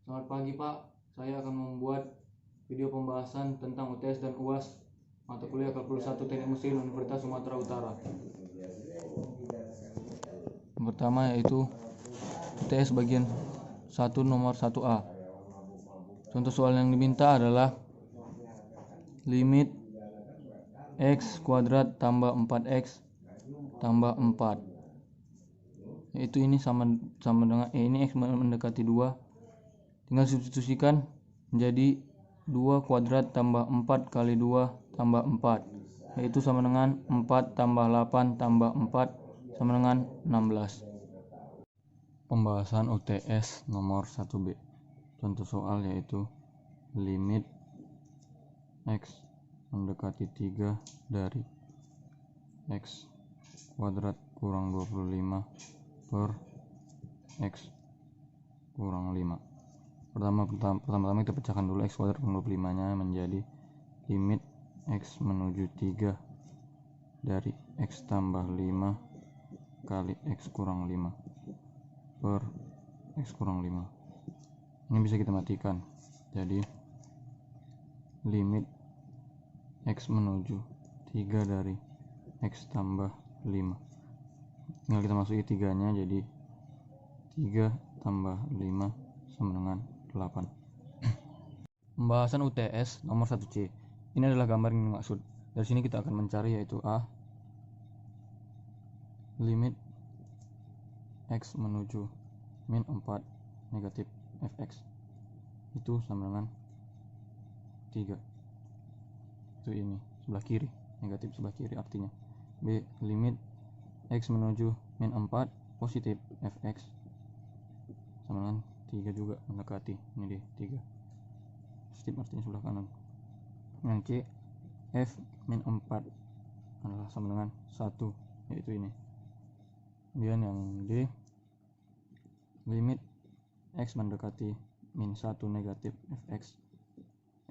Selamat pagi Pak, saya akan membuat video pembahasan tentang UTS dan UAS mata kuliah Kalkulus 1 Teknik Mesin Universitas Sumatera Utara. Yang pertama yaitu UTS bagian 1 nomor 1A. Contoh soal yang diminta adalah limit x kuadrat tambah 4x tambah 4. Yaitu ini sama dengan ini x mendekati 2. Tinggal substitusikan menjadi 2 kuadrat tambah 4 kali 2 tambah 4, yaitu sama dengan 4 tambah 8 tambah 4 sama dengan 16. Pembahasan UTS nomor 1B. Contoh soal yaitu limit x mendekati 3 dari x kuadrat kurang 25 per x kurang 5. Pertama-tama kita pecahkan dulu x kuadrat kurang 25 nya menjadi limit x menuju 3 dari x tambah 5 kali x kurang 5 per x kurang 5. Ini bisa kita matikan, jadi limit x menuju 3 dari x tambah 5, tinggal kita masuki 3 nya, jadi 3 tambah 5 sama dengan 8. Pembahasan UTS nomor 1C. Ini adalah gambar yang dimaksud. Dari sini kita akan mencari yaitu A, limit x menuju min 4 negatif fx itu sama dengan 3. Itu ini sebelah kiri, negatif sebelah kiri artinya. B, limit x menuju min 4 positif fx sama dengan 3 juga, mendekati ini deh 3 positif artinya sebelah kanan. Yang C, f min 4 adalah sama dengan 1, yaitu ini. Kemudian yang D, limit x mendekati min 1 negatif fx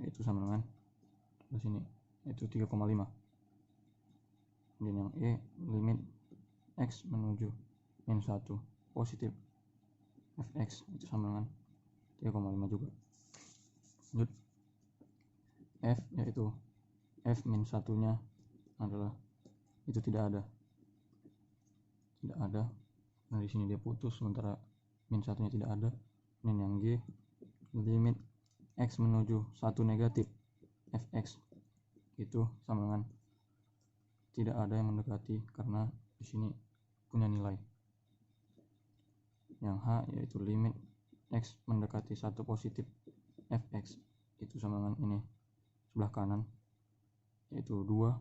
yaitu sama dengan di sini, yaitu 3,5. Kemudian yang E, limit x menuju min 1 positif fx itu sama dengan 3,5 juga. Lanjut, F yaitu f min 1 nya adalah itu tidak ada. Nah di sini dia putus, sementara min 1 nya tidak ada. Dan yang G, limit x menuju 1 negatif fx itu sama dengan tidak ada yang mendekati karena di sini punya nilai. Yang H yaitu limit x mendekati 1 positif fx itu sama dengan ini sebelah kanan, yaitu 2.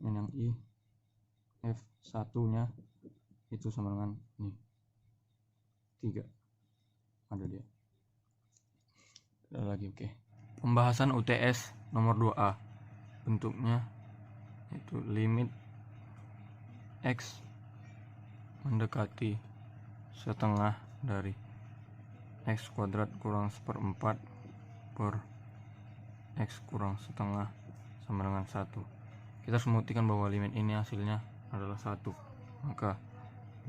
Dan yang I, f1 nya itu sama dengan ini 3. Ada dia. Ada lagi, oke. Pembahasan UTS nomor 2A. Bentuknya yaitu limit x mendekati setengah dari x kuadrat kurang 1/4 per x kurang setengah sama dengan 1. Kita harus membuktikan bahwa limit ini hasilnya adalah 1. Maka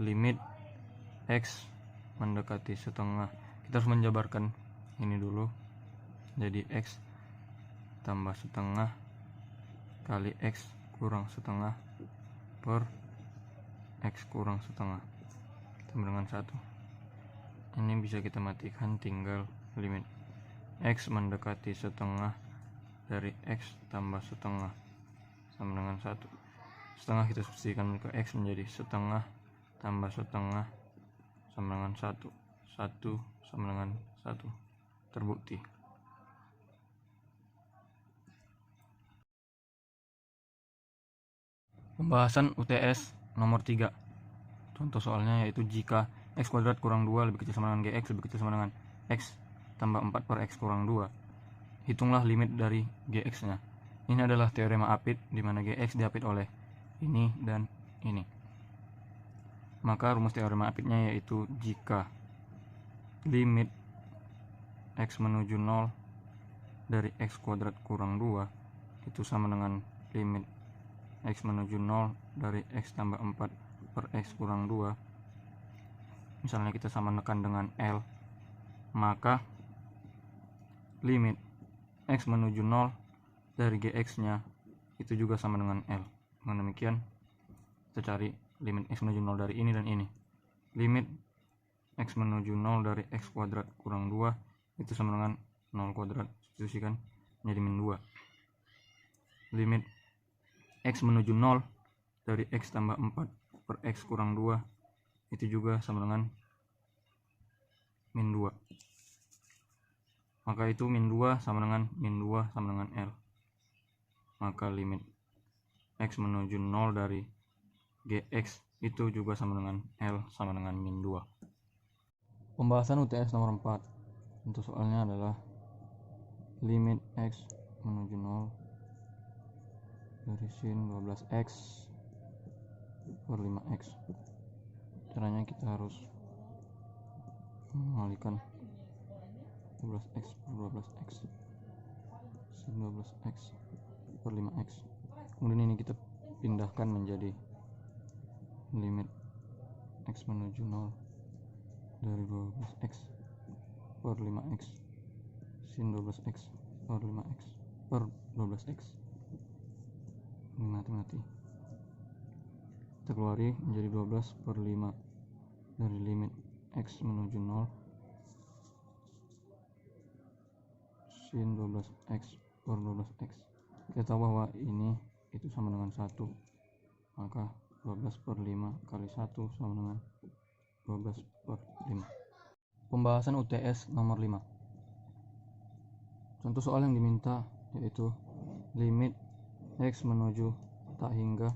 limit x mendekati setengah, kita harus menjabarkan ini dulu, jadi x tambah setengah kali x kurang setengah per x kurang setengah sama dengan 1. Ini bisa kita matikan, tinggal limit x mendekati setengah dari x tambah setengah sama dengan 1. Setengah kita substitusikan ke x menjadi setengah tambah setengah sama dengan 1. 1 sama dengan 1. Terbukti. Pembahasan UTS nomor 3. Contoh soalnya yaitu jika x kuadrat kurang 2 lebih kecil sama dengan gx lebih kecil sama dengan x tambah 4 per x kurang 2. Hitunglah limit dari gx nya. Ini adalah teorema apit di mana gx diapit oleh ini dan ini. Maka rumus teorema apitnya yaitu jika limit x menuju 0 dari x kuadrat kurang 2 itu sama dengan limit x menuju 0 dari x tambah 4 per x kurang 2. Misalnya kita sama nekan dengan L, maka limit x menuju 0 dari gx nya itu juga sama dengan L. Dengan demikian kita cari limit x menuju 0 dari ini dan ini. Limit x menuju 0 dari x kuadrat kurang 2 itu sama dengan 0 kuadrat, substitusikan menjadi min 2. Limit x menuju 0 dari x tambah 4 per x kurang 2 itu juga sama dengan min 2. Maka itu min 2 sama dengan min 2 sama dengan L. Maka limit x menuju 0 dari gx itu juga sama dengan L sama dengan min 2. Pembahasan UTS nomor 4. Untuk soalnya adalah limit x menuju 0 dari sin 12x per 5x. Caranya kita harus mengalikan 12x per 12x sin 12x per 5x. Kemudian ini kita pindahkan menjadi limit x menuju 0 dari 12x per 5x sin 12x per 5x per 12x. Ini mati. Kita keluari menjadi 12 per 5 dari limit x menuju 0 sin 12x per 12x. Kita tahu bahwa ini itu sama dengan 1, maka 12 per 5 kali 1 sama dengan 12 per 5. Pembahasan UTS nomor 5. Contoh soal yang diminta yaitu limit x menuju tak hingga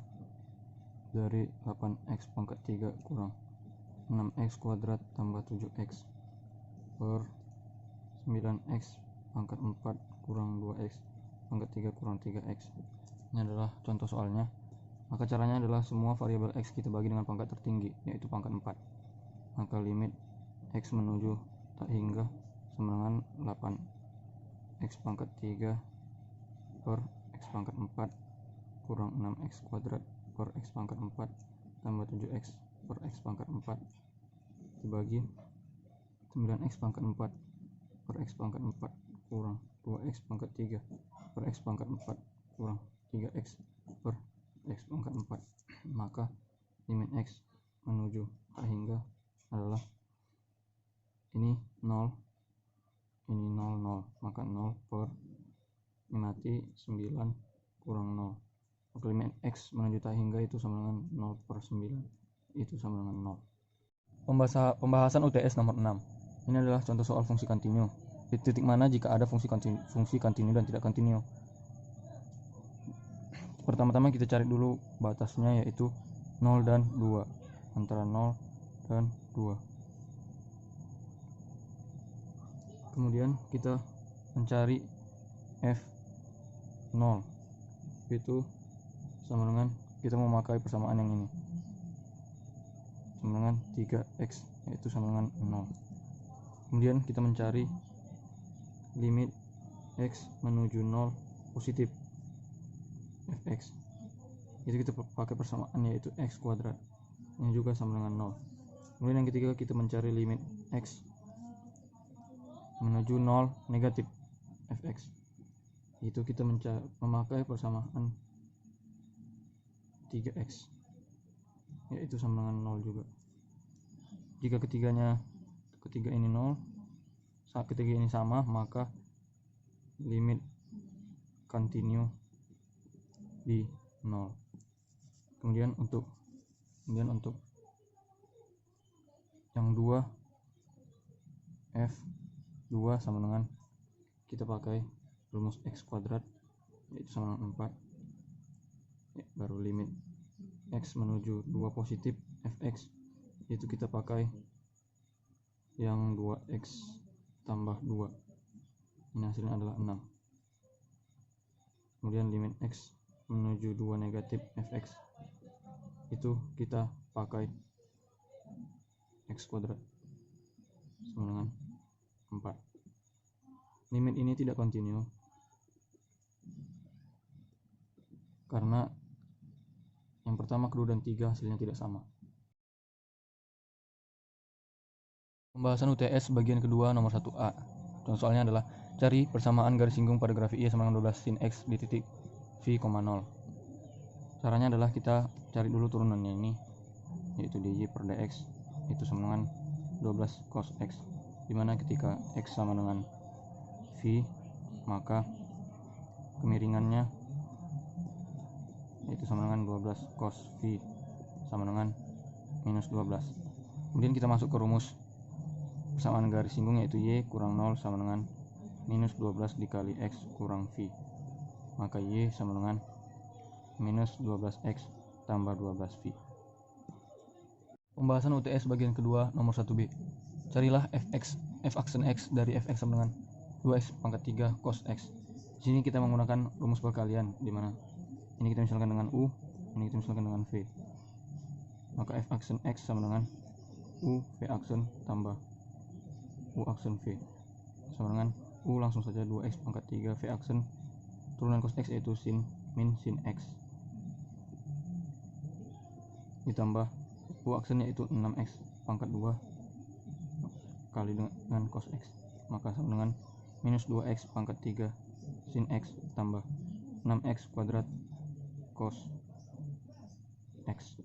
dari 8x pangkat 3 kurang 6x kuadrat tambah 7x per 9x pangkat 4 kurang 2x pangkat 3 kurang 3x. Ini adalah contoh soalnya. Maka caranya adalah semua variabel x kita bagi dengan pangkat tertinggi, yaitu pangkat 4. Maka limit x menuju tak hingga sama dengan 8x pangkat 3 per x pangkat 4 kurang 6x kuadrat per x pangkat 4 tambah 7x per x pangkat 4 dibagi 9x pangkat 4 per x pangkat 4 kurang 2x pangkat 3 per x pangkat 4 kurang 3x per x pangkat 4. Maka limit x menuju tak hingga adalah ini 0, ini 0, 0. Maka 0 per ini mati 9 kurang 0. Maka limit x menuju tak hingga itu sama dengan 0 per 9 itu sama dengan 0. Pembahasan UTS nomor 6. Ini adalah contoh soal fungsi kontinu. Di titik mana jika ada fungsi kontinu dan tidak kontinu. Pertama-tama kita cari dulu batasnya, yaitu 0 dan 2, antara 0 dan 2. Kemudian kita mencari f0, itu sama dengan kita memakai persamaan yang ini, sama dengan 3x, yaitu sama dengan 0. Kemudian kita mencari limit x menuju 0 positif fx, itu kita pakai persamaan yaitu x kuadrat, ini juga sama dengan 0. Kemudian yang ketiga kita mencari limit x menuju 0 negatif fx, itu kita memakai persamaan 3x, yaitu sama dengan 0 juga. Jika ketiga ini 0, saat ketiga ini sama, maka limit kontinu di 0. Kemudian untuk yang 2 f2 sama dengan kita pakai rumus x kuadrat, yaitu sama dengan 4. Baru limit x menuju 2 positif fx, itu kita pakai yang 2x tambah 2, ini hasilnya adalah 6. Kemudian limit x menuju 2 negatif fx, itu kita pakai x kuadrat sama dengan 4. Limit ini tidak kontinu karena yang pertama, kedua, dan 3 hasilnya tidak sama. Pembahasan UTS bagian kedua nomor 1A. Contoh soalnya adalah cari persamaan garis singgung pada grafik Y sama dengan 12 sin X di titik V, 0. Caranya adalah kita cari dulu turunannya ini, yaitu dy per dx itu sama dengan 12 cos X, dimana ketika X sama dengan V maka kemiringannya yaitu sama dengan 12 cos V sama dengan minus 12. Kemudian kita masuk ke rumus persamaan garis singgung, yaitu Y kurang 0 sama dengan minus 12 dikali X kurang V, maka Y sama dengan minus 12X tambah 12V. Pembahasan UTS bagian kedua nomor 1B. Carilah f aksen X dari fx sama dengan 2x pangkat 3 cos X. Di sini kita menggunakan rumus perkalian, di mana ini kita misalkan dengan U, ini kita misalkan dengan V. Maka f aksen X sama dengan U V aksen tambah U aksen V sama dengan U langsung saja 2x pangkat 3 V aksen turunan cos X yaitu sin min sin X ditambah U aksen yaitu 6x pangkat 2 kali dengan cos X, maka sama dengan minus 2x pangkat 3 sin X tambah 6x kuadrat cos X.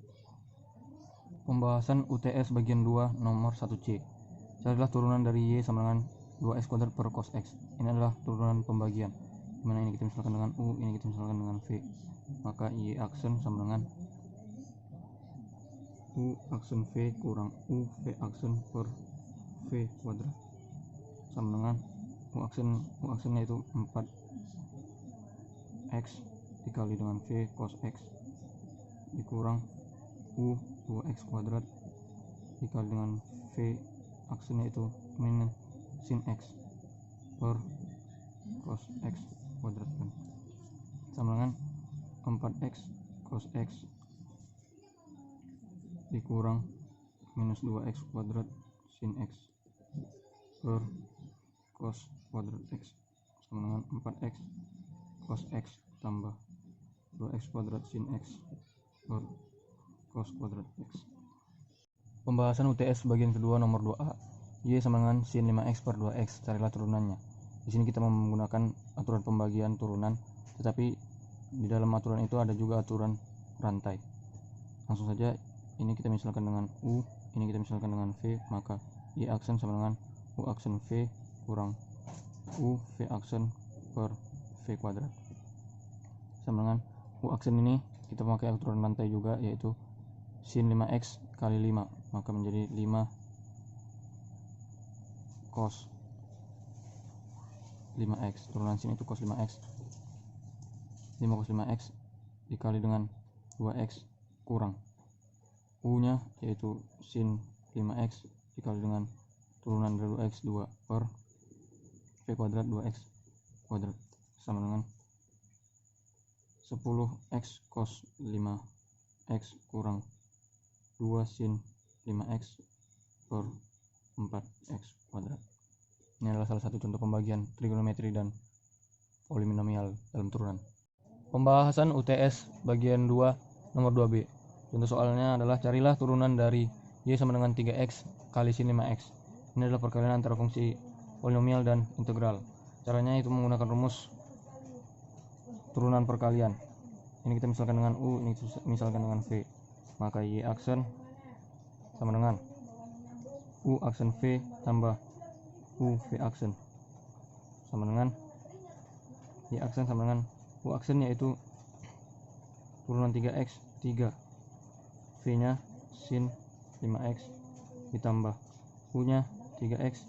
Pembahasan UTS bagian 2 nomor 1C. Carilah turunan dari Y sama dengan 2x kuadrat per cos X. Ini adalah turunan pembagian, dimana ini kita misalkan dengan U, ini kita misalkan dengan V. Maka Y aksen sama dengan U aksen V kurang U V aksen per V kuadrat sama dengan U aksennya itu 4x dikali dengan V cos X dikurang U 2x kuadrat dikali dengan V aksennya itu min sin X per cos X kuadrat kan sama dengan 4x cos X dikurang minus 2x kuadrat sin X per cos kuadrat X sama dengan 4x cos X tambah 2x kuadrat sin X per cos kuadrat X. Pembahasan UTS bagian kedua nomor 2A. Y sama dengan sin 5x per 2x, carilah turunannya. Di sini kita menggunakan aturan pembagian turunan, tetapi di dalam aturan itu ada juga aturan rantai. Langsung saja ini kita misalkan dengan U, ini kita misalkan dengan V, maka Y aksen sama dengan U aksen V kurang U V aksen per V kuadrat sama dengan U aksen ini kita memakai aturan rantai juga, yaitu sin 5x kali 5, maka menjadi 5 cos 5x, turunan sin itu cos 5x, 5 cos 5x dikali dengan 2x kurang U nya yaitu sin 5x dikali dengan turunan dari 2x 2 per V kuadrat 2x kuadrat sama dengan 10x cos 5x kurang 2 sin 5x per 4x kuadrat. Ini adalah salah satu contoh pembagian trigonometri dan polinomial dalam turunan. Pembahasan UTS bagian 2 nomor 2B. Contoh soalnya adalah carilah turunan dari Y sama dengan 3x kali sin 5x. Ini adalah perkalian antara fungsi polinomial dan integral. Caranya itu menggunakan rumus turunan perkalian. Ini kita misalkan dengan U, ini misalkan dengan V. Maka Y aksen sama dengan U aksen V tambah U V aksen sama dengan Y aksen sama dengan U aksen yaitu turunan 3x 3 V nya sin 5x ditambah U nya 3x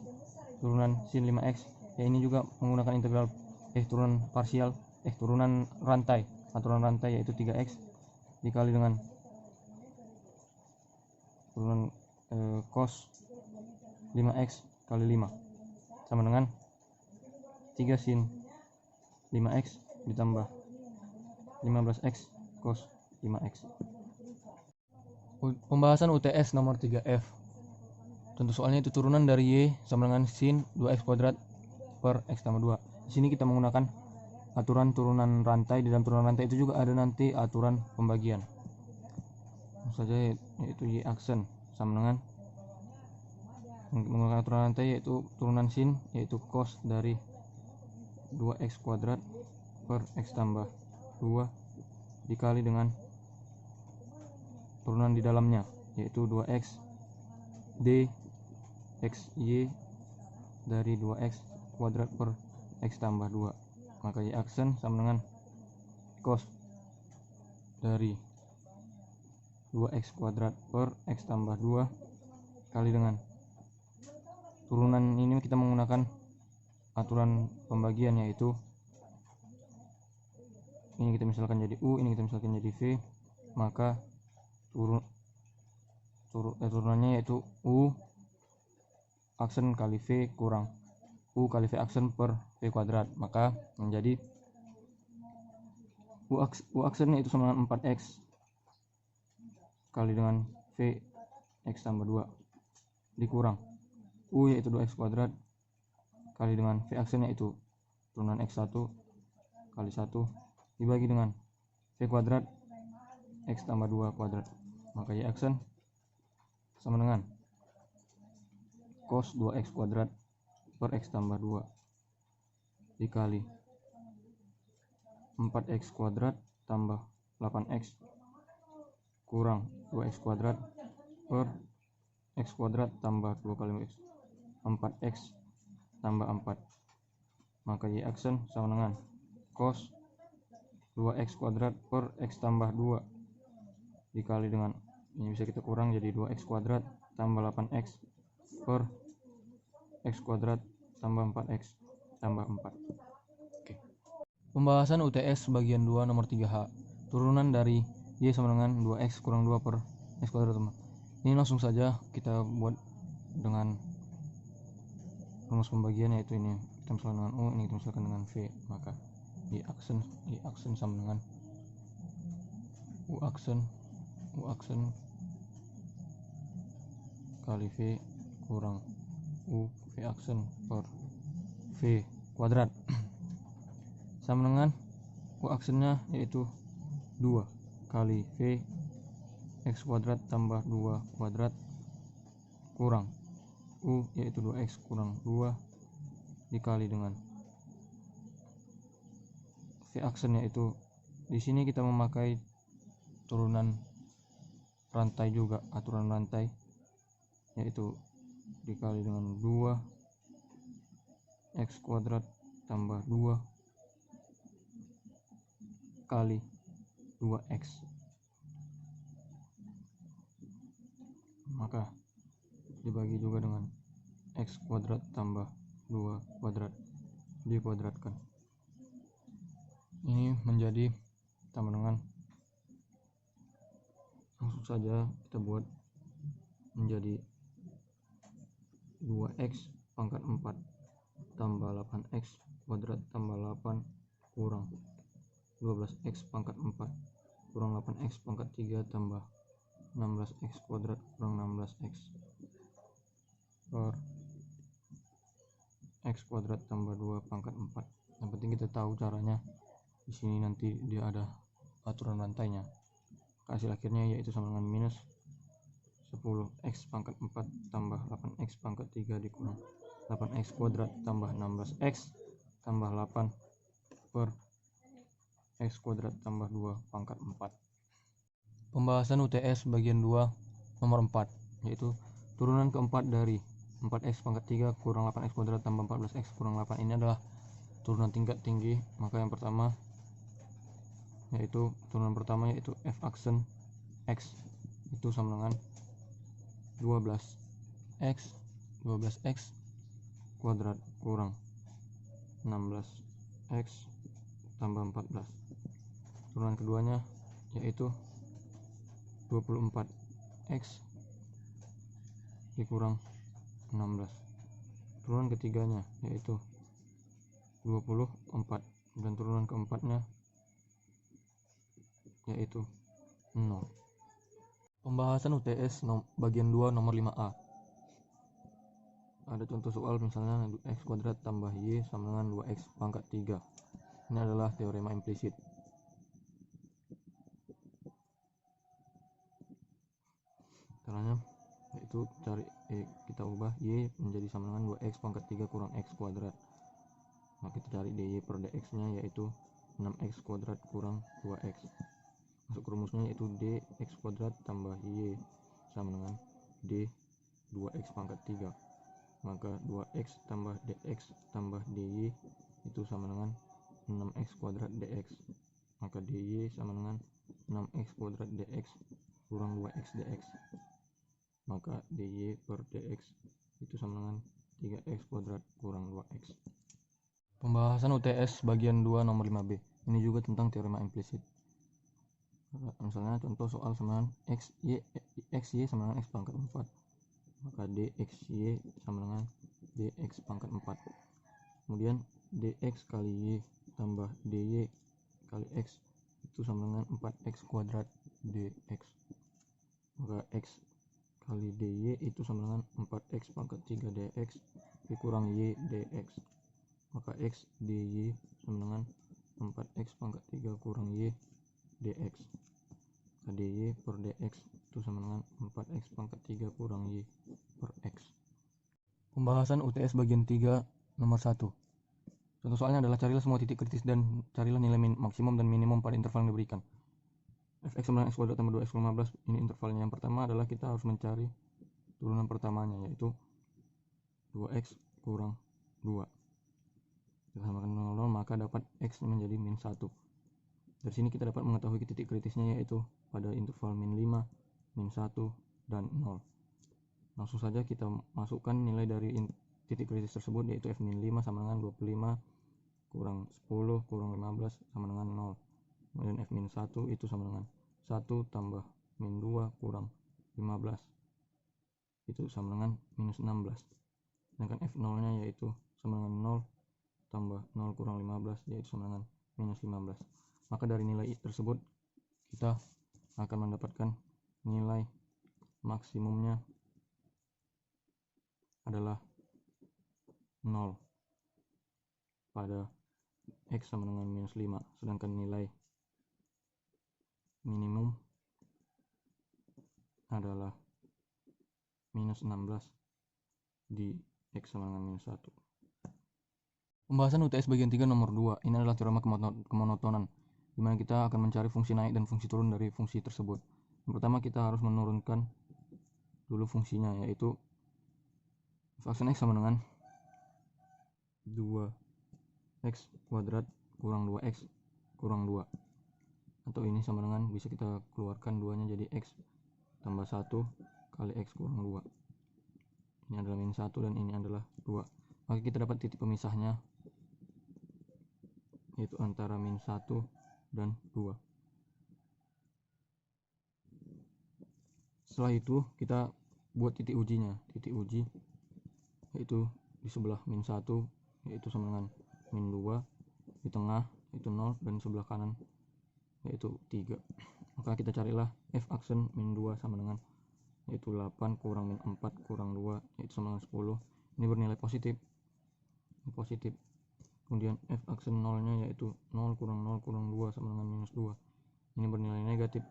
turunan sin 5x, ya ini juga menggunakan integral turunan parsial turunan rantai, aturan rantai yaitu 3x dikali dengan turunan cos 5x kali 5 sama dengan 3 sin 5x ditambah 15x cos 5x. Pembahasan UTS nomor 3F. Contoh soalnya itu turunan dari Y sama dengan sin 2x kuadrat per x tambah 2. Di sini kita menggunakan aturan turunan rantai. Di dalam turunan rantai itu juga ada nanti aturan pembagian. Langsung saja yaitu Y aksen sama dengan Menggunakan aturan rantai yaitu turunan sin yaitu cos dari 2x kuadrat per x tambah 2 dikali dengan turunan di dalamnya yaitu 2x d xy dari 2x kuadrat per x tambah 2, maka y aksen sama dengan cos dari 2x kuadrat per x tambah 2 kali dengan turunan ini kita menggunakan aturan pembagian yaitu ini kita misalkan jadi U, ini kita misalkan jadi V, maka turunannya yaitu U aksen kali V kurang U kali V aksen per V kuadrat, maka menjadi U aksen itu sama dengan 4x kali dengan V x tambah 2 dikurang U yaitu 2x kuadrat kali dengan V aksen yaitu turunan x1 kali 1 dibagi dengan V kuadrat x tambah 2 kuadrat, maka y aksen sama dengan cos 2x kuadrat per x tambah 2 dikali 4x kuadrat tambah 8x kurang 2x kuadrat per x kuadrat tambah 2 kali x 4x tambah 4, maka y aksen sama dengan cos 2x kuadrat per x tambah 2 dikali dengan ini bisa kita kurang jadi 2x kuadrat tambah 8x per x kuadrat tambah 4x tambah 4. Oke. Pembahasan UTS bagian 2 nomor 3H. Turunan dari y sama dengan 2x kurang 2 per x kuadrat. Ini langsung saja kita buat dengan rumus pembagian yaitu ini kita misalkan dengan U, ini kita misalkan dengan V, maka y aksen sama dengan U aksen kali V kurang U V aksen per V kuadrat sama dengan U aksennya yaitu 2 kali V x kuadrat tambah 2 kuadrat kurang U yaitu 2x kurang 2 dikali dengan V aksen yaitu di sini kita memakai turunan rantai juga, aturan rantai yaitu dikali dengan 2 x kuadrat tambah 2 kali 2x, maka dibagi juga dengan x kuadrat tambah 2 kuadrat dikuadratkan. Ini menjadi sama dengan langsung saja kita buat menjadi 2x pangkat 4 tambah 8x kuadrat tambah 8 kurang 12x pangkat 4 kurang 8x pangkat 3 tambah 16x kuadrat kurang 16x per x kuadrat tambah 2 pangkat 4. Yang penting kita tahu caranya. Di sini nanti dia ada aturan rantainya. Hasil akhirnya yaitu sama dengan minus 10x pangkat 4 tambah 8x pangkat 3 dikurang 8x kuadrat tambah 16x tambah 8 per x kuadrat tambah 2 pangkat 4. Pembahasan UTS bagian 2 nomor 4 yaitu turunan keempat dari 4x pangkat 3 kurang 8x kuadrat tambah 14x kurang 8. Ini adalah turunan tingkat tinggi, maka yang pertama yaitu turunan pertama yaitu f aksen x itu sama dengan 12x kuadrat kurang 16x tambah 14. Turunan keduanya yaitu 24x dikurang 16. Turunan ketiganya yaitu 24 dan turunan keempatnya yaitu 0. Pembahasan UTS bagian 2 nomor 5A. Ada contoh soal misalnya x kuadrat tambah y sama dengan 2x pangkat 3. Ini adalah teorema implisit. Caranya yaitu kita ubah y menjadi sama dengan 2x pangkat 3 kurang x kuadrat. Nah, kita cari dy per dx nya yaitu 6x kuadrat kurang 2x. Masuk rumusnya yaitu dx kuadrat tambah y sama dengan d 2x pangkat 3. Maka 2x tambah dx tambah dy itu sama dengan 6x kuadrat dx. Maka dy sama dengan 6x kuadrat dx kurang 2x dx. Maka dy per dx itu sama dengan 3x kuadrat kurang 2x. Pembahasan UTS bagian 2 nomor 5B. Ini juga tentang teorema implisit. Misalnya contoh soal sama dengan xy sama dengan x pangkat 4. Maka dxy sama dengan dx pangkat 4. Kemudian dx kali y tambah dy kali x itu sama dengan 4x kuadrat dx. Maka x kali dy itu sama dengan 4x pangkat 3 dx dikurang y dx. Maka x dy sama dengan 4x pangkat 3 kurang y dx. Maka dy per dx itu sama dengan 4x pangkat 3 kurang y per x. Pembahasan UTS bagian 3 nomor 1. Contoh soalnya adalah carilah semua titik kritis dan carilah nilai maksimum dan minimum pada interval yang diberikan. Fx sama dengan x kuadrat tambah 2x 15. Ini intervalnya. Yang pertama adalah kita harus mencari turunan pertamanya yaitu 2x kurang 2. Kita samakan 0, maka dapat x menjadi min 1. Dari sini kita dapat mengetahui titik kritisnya yaitu pada interval min 5, min 1, dan 0. Langsung saja kita masukkan nilai dari titik kritis tersebut yaitu f min 5 sama dengan 25 kurang 10 kurang 15 sama dengan 0. Kemudian f min 1 itu sama dengan 1 tambah min 2 kurang 15 itu sama dengan minus 16. Sedangkan f0 nya yaitu sama dengan 0 tambah 0 kurang 15 yaitu sama dengan minus 15. Maka dari nilai tersebut kita akan mendapatkan nilai maksimumnya adalah 0 pada x sama dengan minus 5. Sedangkan nilai minimum adalah minus 16 di x sama dengan minus 1. Pembahasan UTS bagian 3 nomor 2. Ini adalah teorema kemonotonan, di mana kita akan mencari fungsi naik dan fungsi turun dari fungsi tersebut. Yang pertama kita harus menurunkan dulu fungsinya, yaitu f aksen x sama dengan 2x kuadrat kurang 2x kurang 2. Atau ini sama dengan, bisa kita keluarkan 2 nya jadi x tambah 1 kali x kurang 2. Ini adalah min 1 dan ini adalah 2. Maka kita dapat titik pemisahnya yaitu antara min 1 dan 2. Setelah itu kita buat titik ujinya. Titik uji yaitu di sebelah min 1 yaitu sama dengan min 2, di tengah itu 0, dan sebelah kanan yaitu 3. Maka kita carilah f aksen min 2 sama dengan yaitu 8 kurang min 4 kurang 2 yaitu sama dengan 10. Ini bernilai positif. Kemudian f aksen 0 nya yaitu 0 kurang 0 kurang 2 sama dengan minus 2. Ini bernilai negatif.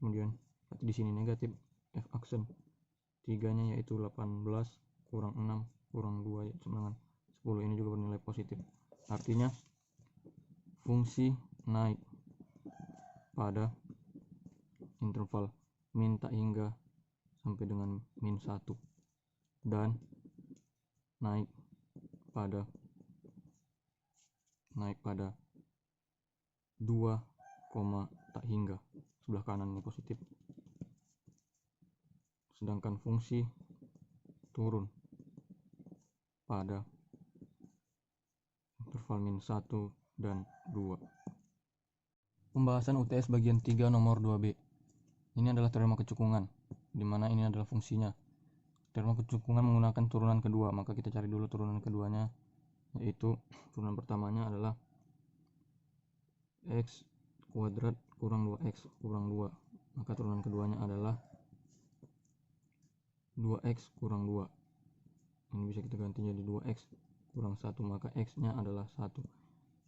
Kemudian di sini negatif. F aksen 3 nya yaitu 18 kurang 6 kurang 2 yaitu sama dengan 10. Ini juga bernilai positif. Artinya fungsi naik pada interval min tak hingga sampai dengan min 1 dan naik pada 2, tak hingga, sebelah kanan ini positif. Sedangkan fungsi turun pada interval min 1 dan 2. Pembahasan UTS bagian 3 nomor 2B. Ini adalah teorema kecukungan, di mana ini adalah fungsinya. Teorema kecukungan menggunakan turunan kedua, maka kita cari dulu turunan keduanya, yaitu turunan pertamanya adalah x kuadrat kurang 2x kurang 2. Maka turunan keduanya adalah 2x kurang 2. Ini bisa kita ganti jadi 2x kurang 1, maka x nya adalah 1.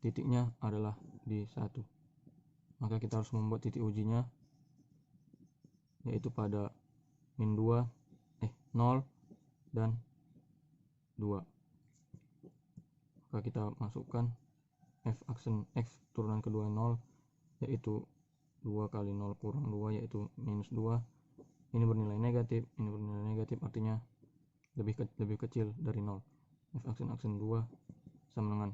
Titiknya adalah di 1. Maka kita harus membuat titik ujinya yaitu pada min 2 0 dan 2. Maka kita masukkan f aksen x turunan kedua 0, yaitu 2 kali 0 kurang 2, yaitu minus 2. Ini bernilai negatif, ini bernilai negatif, artinya lebih kecil dari 0. F aksen 2 sama dengan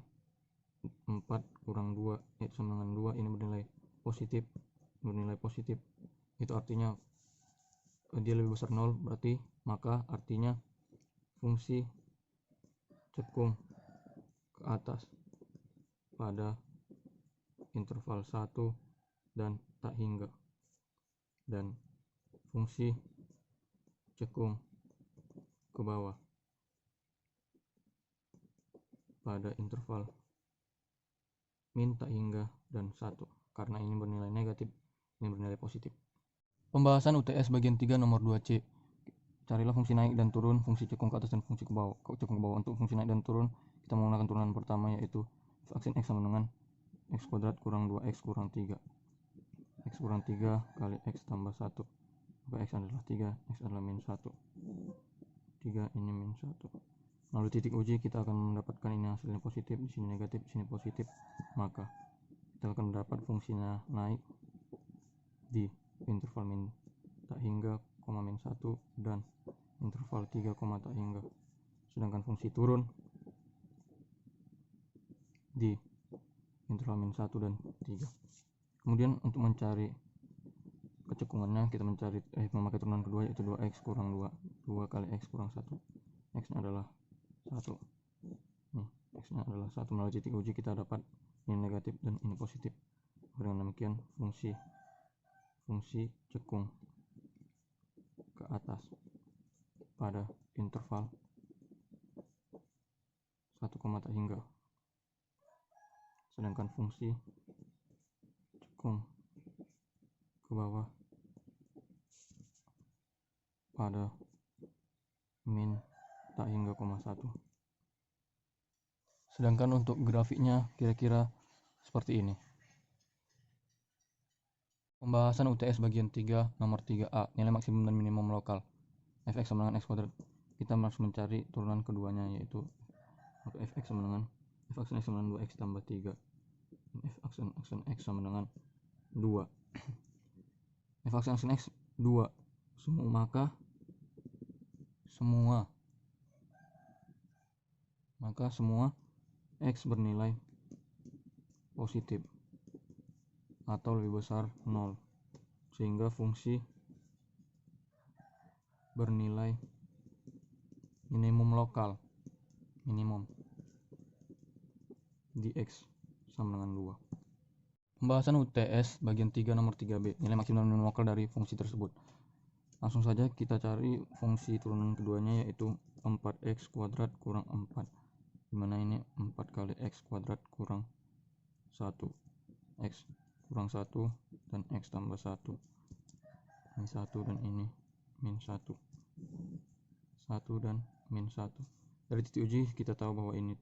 4 kurang 2, yaitu sama dengan 2. Ini bernilai positif, itu artinya dia lebih besar 0, berarti maka artinya fungsi cekung ke atas pada interval 1 dan tak hingga, dan fungsi cekung ke bawah pada interval min tak hingga dan 1, karena ini bernilai negatif, ini bernilai positif. Pembahasan UTS bagian 3 nomor 2C. Carilah fungsi naik dan turun, fungsi cekung ke atas dan fungsi cekung ke bawah. Untuk fungsi naik dan turun, kita menggunakan turunan pertama, yaitu f aksen x sama dengan x kuadrat kurang 2x kurang 3. X kurang 3 kali x tambah 1. Maka x adalah 3, x adalah min 1. 3 ini min 1. Lalu titik uji kita akan mendapatkan ini hasilnya positif, di sini negatif, di sini positif. Maka kita akan mendapat fungsinya naik di interval min tak hingga, min 1 dan interval 3, tak hingga. Sedangkan fungsi turun di interval min 1 dan 3. Kemudian untuk mencari kecekungannya, kita memakai turunan kedua, yaitu 2x kurang 2. 2 kali x kurang 1. X nya adalah 1. Nih, x nya adalah 1. Melalui titik uji kita dapat ini negatif dan ini positif. Dengan demikian fungsi cekung ke atas pada interval 1, tak hingga, sedangkan fungsi cekung ke bawah pada min tak hingga, 1. Sedangkan untuk grafiknya kira-kira seperti ini. Pembahasan UTS bagian 3 nomor 3A, nilai maksimum dan minimum lokal. Fx sama dengan x kuadrat. Kita harus mencari turunan keduanya, yaitu fx sama dengan f aksen x sama dengan 2x tambah 3. F aksen x sama dengan 2. F aksen x 2. Maka semua x bernilai positif atau lebih besar 0, sehingga fungsi bernilai minimum lokal, di x sama dengan 2. Pembahasan UTS bagian 3 nomor 3B, nilai maksimum dan minimum lokal dari fungsi tersebut. Langsung saja kita cari fungsi turunan keduanya, yaitu 4x kuadrat kurang 4, dimana ini 4 kali x kuadrat kurang 1, x kurang 1 dan x tambah 1. Ini 1 dan ini min 1. 1 dan min 1. Dari titik uji kita tahu bahwa ini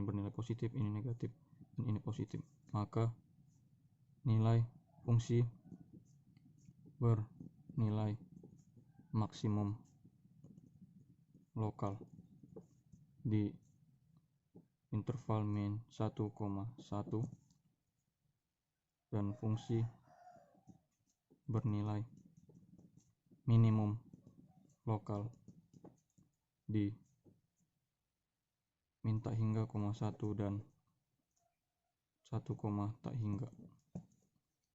bernilai positif, ini negatif, dan ini positif. Maka nilai fungsi bernilai maksimum lokal di interval min 1,1 dan fungsi bernilai minimum lokal di min tak hingga, 1 dan 1, tak hingga.